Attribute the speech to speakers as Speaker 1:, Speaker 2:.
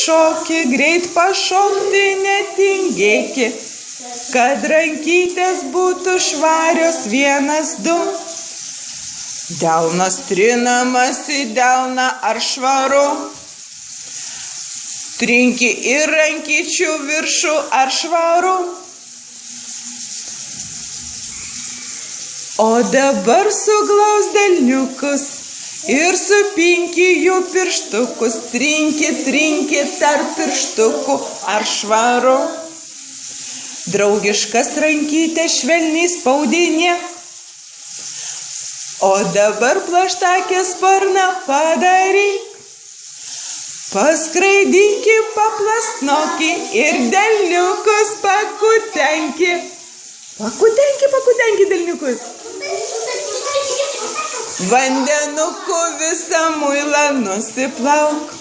Speaker 1: šoki, greit pašokti netingėki, kad rankytės būtų švarios 1, 2. Delnas trinamas į delną ar švaru, trinki ir rankyčių viršų ar švaru. O dabar suglaus delniukus ir supinki jų pirštukus, trinki tarp pirštukų ar švaru. Draugiškas rankytės švelniai spaudinėk, o dabar plaštakės sparną padaryk. Paskraidinki, paplasnoki ir delniukus pakutenki. Pakutenki delniukus. Vandenuku visą muilą nusiplauk.